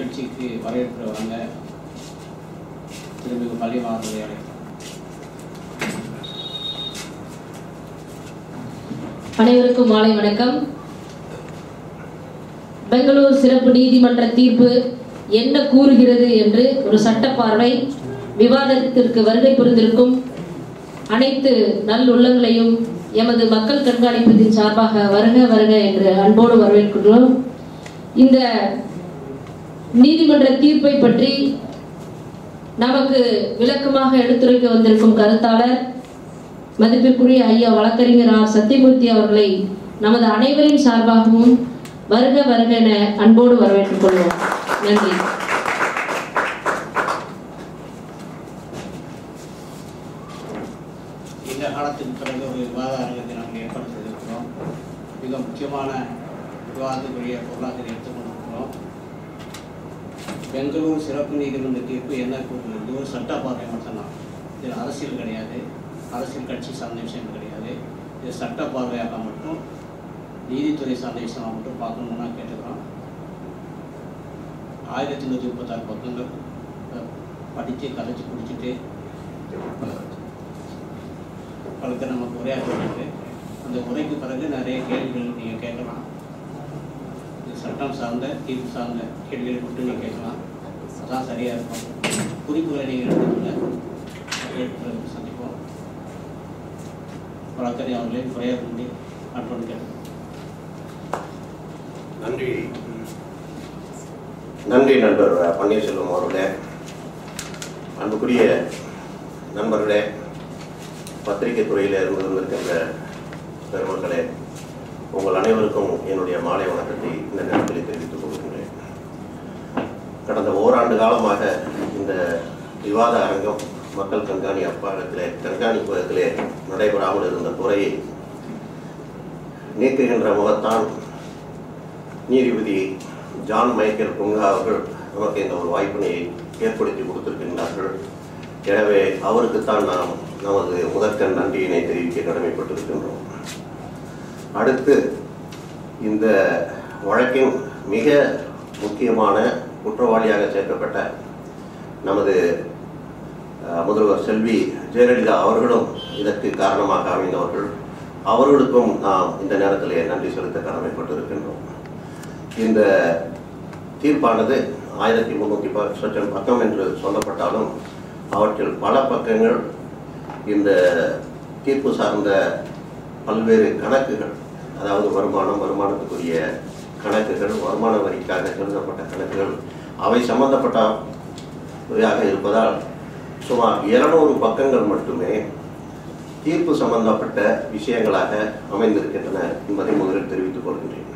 நிகழ்ச்சிக்கு வரவேற்கிறவங்க திருமிகு பள்ளியம் அவர்களை அழைக்கிறோம். அனைவருக்கும் மாலை வணக்கம். பெங்களூர் சிறப்பு நீதிமன்ற தீர்ப்பு என்ன கூறுகிறது என்று ஒரு சட்ட பார்வை விவாதத்திற்கு வருகை புரிந்திருக்கும் அனைத்து நல்லுள்ளங்களையும் எமது மக்கள் கண்காணிப்பதின் சார்பாக வருக வருக என்று அன்போடு வரவேற்கிறோம். இந்த நீதிமன்ற தீர்ப்பை பற்றி நமக்கு விளக்கமாக எடுத்துரைக்க வந்திருக்கும் கருத்தாளர் மதிப்பிற்குரிய ஐயா வழக்கறிஞர் ஆர் சத்தியமூர்த்தி அவர்களை நமது அனைவரின் சார்பாகவும் வருக வருக என அன்போடு வரவேற்றுக் கொள்வோம். நன்றி. இந்த காலத்துக்கு பிறகு ஒரு விவாத அரங்கத்தை நாங்கள் ஏற்பாடு செய்திருக்கிறோம். மிக முக்கியமான விவாதத்துக்குரிய பொருளாதார எடுத்துக்கொண்டிருக்கிறோம். பெங்களூர் சிறப்பு நீதிமன்ற தீர்ப்பு என்ன கூறுகிறது? ஒரு சட்ட பார்வை மட்டும்தான். இது அரசியல் கிடையாது, அரசியல் கட்சி சார்ந்த விஷயம் கிடையாது. இது சட்ட பார்வையாக மட்டும் நீதித்துறை சார்ந்த விஷயமாக மட்டும் பார்க்கணும்னா கேட்டுக்கிறோம். 1136 பக்கங்கள் படித்து கதைச்சி குடிச்சிட்டு பலருக்கு நமக்கு உரையாற்றிருக்கு. அந்த உரைக்கு பிறகு நிறைய கேள்விகள் நீங்கள் கேட்கலாம். இது சட்டம் சார்ந்த தீர்ப்பு சார்ந்த கேள்விகளை மட்டும் நீங்கள் கேட்கலாம். அதான் சரியாக இருக்கும். குறிப்புகளை நீங்கள் எடுத்துக்கொள்ள சந்திப்போம். வழக்கறிஞர் அவர்களே குறையாக வேண்டி அன்போடு கேட்கலாம். நன்றி நண்பர் பன்னீர்செல்வம் அவர்களே. அன்புக்குரிய நண்பர்களே, பத்திரிகை துறையில் இருந்திருக்கின்ற பெருமக்களே, உங்கள் அனைவருக்கும் என்னுடைய மாலை வணக்கத்தை இந்த நேரத்தில் தெரிவித்துக் கொள்கின்றேன். கடந்த ஓராண்டு காலமாக இந்த விவாத அரங்கம் மக்கள் கண்காணிப்பகத்திலே நடைபெறாமல் இருந்த துறையை நீக்குகின்ற முகத்தான் நீதிபதி ஜான் மைக்கேல் புங்கா அவர்கள் நமக்கு இந்த ஒரு வாய்ப்பினை ஏற்படுத்தி கொடுத்திருக்கின்றார்கள். எனவே அவருக்குத்தான் நாம் நமது முதற்கண் நன்றியினை தெரிவிக்க கடமைப்பட்டிருக்கின்றோம். அடுத்து, இந்த வழக்கின் மிக முக்கியமான குற்றவாளியாக சேர்க்கப்பட்ட நமது முதல்வர் செல்வி ஜெயலலிதா அவர்களும் இதற்கு காரணமாக அமைந்தவர்கள். அவர்களுக்கும் நாம் இந்த நேரத்திலே நன்றி செலுத்த கடமைப்பட்டிருக்கின்றோம். இந்த தீர்ப்பானது 1310 பக்கம் என்று சொல்லப்பட்டாலும் அவற்றில் பல பக்கங்கள் இந்த தீர்ப்பு சார்ந்த பல்வேறு கணக்குகள், அதாவது வருமானத்துக்குரிய கணக்குகள், வருமான வரிக்காக எழுதப்பட்ட கணக்குகள், அவை சம்பந்தப்பட்டவையாக இருப்பதால் சுமார் 200 பக்கங்கள் மட்டுமே தீர்ப்பு சம்பந்தப்பட்ட விஷயங்களாக அமைந்திருக்கின்றன என்பதை முதலில் தெரிவித்துக் கொள்கின்றேன்.